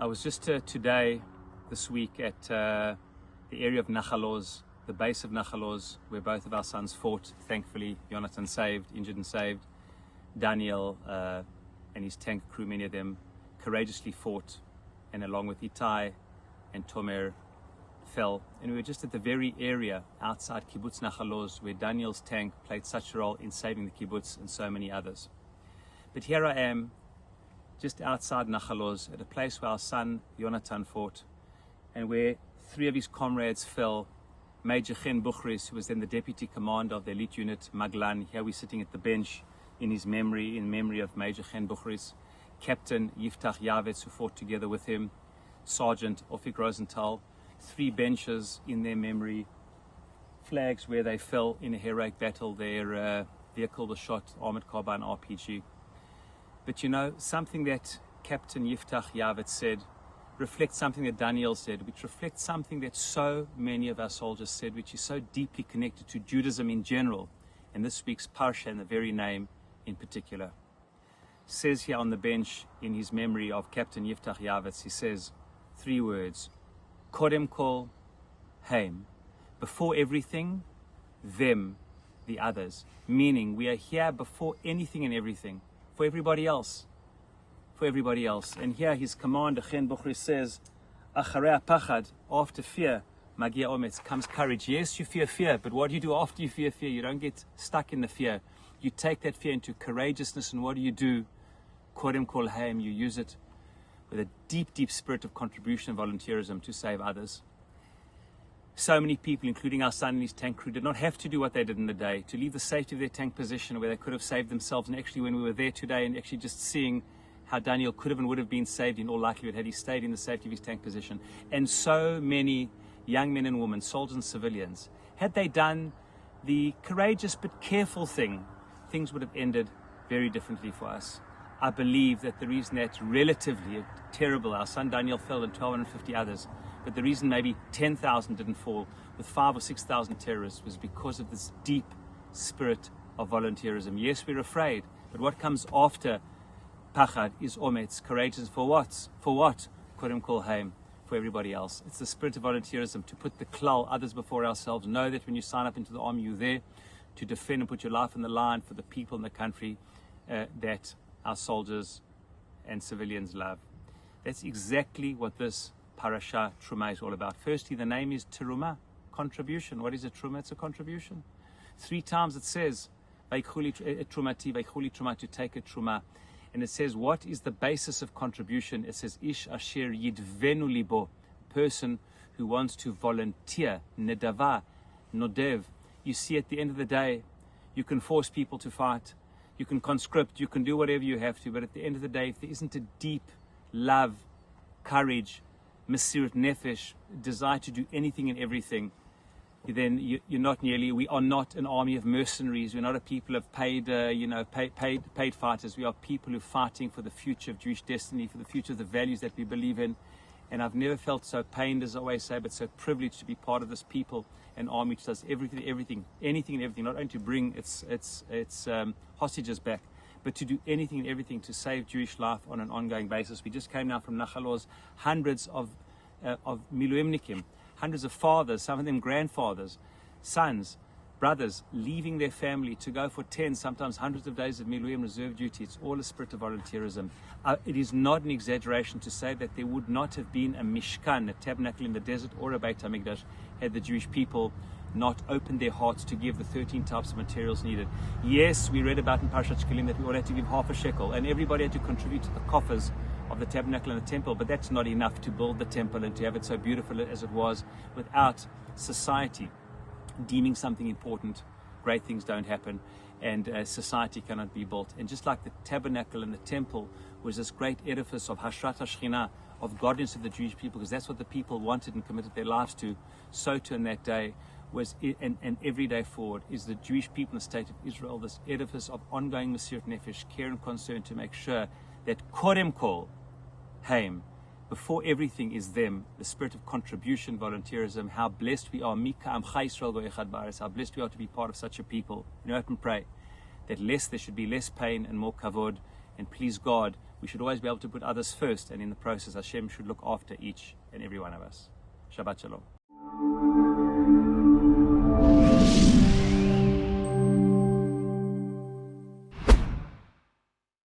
I was just this week at the area of Nakalo Oz, the base of Nakalo Oz, where both of our sons fought. Thankfully, Jonathan injured and saved. Daniel and his tank crew, many of them, courageously fought, and along with Itai and Tomer, fell. And we were just at the very area outside Kibbutz Nachal Oz where Daniel's tank played such a role in saving the kibbutz and so many others. But here I am, just outside Nakalo Oz, at a place where our son Jonathan fought, and where 3 of his comrades fell. Major Chen Buchris, who was then the deputy commander of the elite unit, Maglan. Here we're sitting at the bench in memory of Major Chen Buchris. Captain Yiftach Ya'avetz, who fought together with him. Sergeant Ofik Rosenthal. 3 benches in their memory. Flags where they fell in a heroic battle. Their vehicle was shot, armored car by an RPG. But you know, something that Captain Yiftach Ya'avetz said reflects something that Daniel said, which reflects something that so many of our soldiers said, which is so deeply connected to Judaism in general, and this week's parasha and the very name in particular. Says here on the bench in his memory of Captain Yiftach Ya'avetz, he says 3 words: Kodem, heim. Before everything, them, the others. Meaning we are here before anything and everything, for everybody else. And here his commander, Chen Buchris, says, Acharei pachad, after fear, magia ometz, comes courage. Yes, you fear, but what do you do after you fear? You don't get stuck in the fear. You take that fear into courageousness, and what do? Kodem heim, you use it with a deep spirit of contribution and volunteerism to save others. So many people, including our son and his tank crew, did not have to do what they did in the day, to leave the safety of their tank position where they could have saved themselves. And actually, when we were there today and actually just seeing how Daniel could have and would have been saved in all likelihood had he stayed in the safety of his tank position. And so many young men and women, soldiers and civilians, had they done the courageous but careful thing, things would have ended very differently for us. I believe that the reason that relatively terrible, our son Daniel fell and 1,250 others, but the reason maybe 10,000 didn't fall with 5,000 or 6,000 terrorists was because of this deep spirit of volunteerism. Yes, we're afraid, but what comes after pachad is ometz, courageous for what? Kodem heim, for everybody else. It's the spirit of volunteerism, to put the klal, others before ourselves. Know that when you sign up into the army, you're there to defend and put your life on the line for the people in the country that our soldiers and civilians love. That's exactly what this parasha Terumah is all about. Firstly, the name is Terumah, contribution. What is a Terumah? It's a contribution. 3 times it says, Terumah, to take a Terumah. And it says, what is the basis of contribution? It says, Ish asher yidvenu libo, person who wants to volunteer, nedava, nodev. You see, at the end of the day, you can force people to fight, you can conscript, you can do whatever you have to, but at the end of the day, if there isn't a deep love, courage, mesirut, nefesh, desire to do anything and everything, then we are not an army of mercenaries. We're not a people of paid fighters. We are people who are fighting for the future of Jewish destiny, for the future of the values that we believe in. And I've never felt so pained, as I always say, but so privileged to be part of this people, an army which does anything and everything, not only to bring its hostages back, but to do anything and everything to save Jewish life on an ongoing basis. We just came now from Nakalo Oz, hundreds of miluimnikim, hundreds of fathers, some of them grandfathers, sons, brothers, leaving their family to go for 10, sometimes hundreds of days of miluim reserve duty. It's all a spirit of volunteerism. It is not an exaggeration to say that there would not have been a Mishkan, a tabernacle in the desert, or a Beit HaMikdash had the Jewish people not opened their hearts to give the 13 types of materials needed. Yes, we read about in Parashat Shkelim that we all had to give half a shekel, and everybody had to contribute to the coffers of the tabernacle and the temple, but that's not enough to build the temple and to have it so beautiful as it was. Without society deeming something important, great things don't happen, and society cannot be built. And just like the tabernacle and the temple was this great edifice of Hashrat HaShekhinah, of godliness of the Jewish people, because that's what the people wanted and committed their lives to, so too in that day was, and every day forward, is the Jewish people in the state of Israel, this edifice of ongoing mesirut nefesh, care and concern to make sure that Kodem heim, before everything, is them, the spirit of contribution, volunteerism. How blessed we are, how blessed we are to be part of such a people. You know, and pray that there should be less pain and more kavod, and please God, we should always be able to put others first, and in the process Hashem should look after each and every one of us. Shabbat Shalom.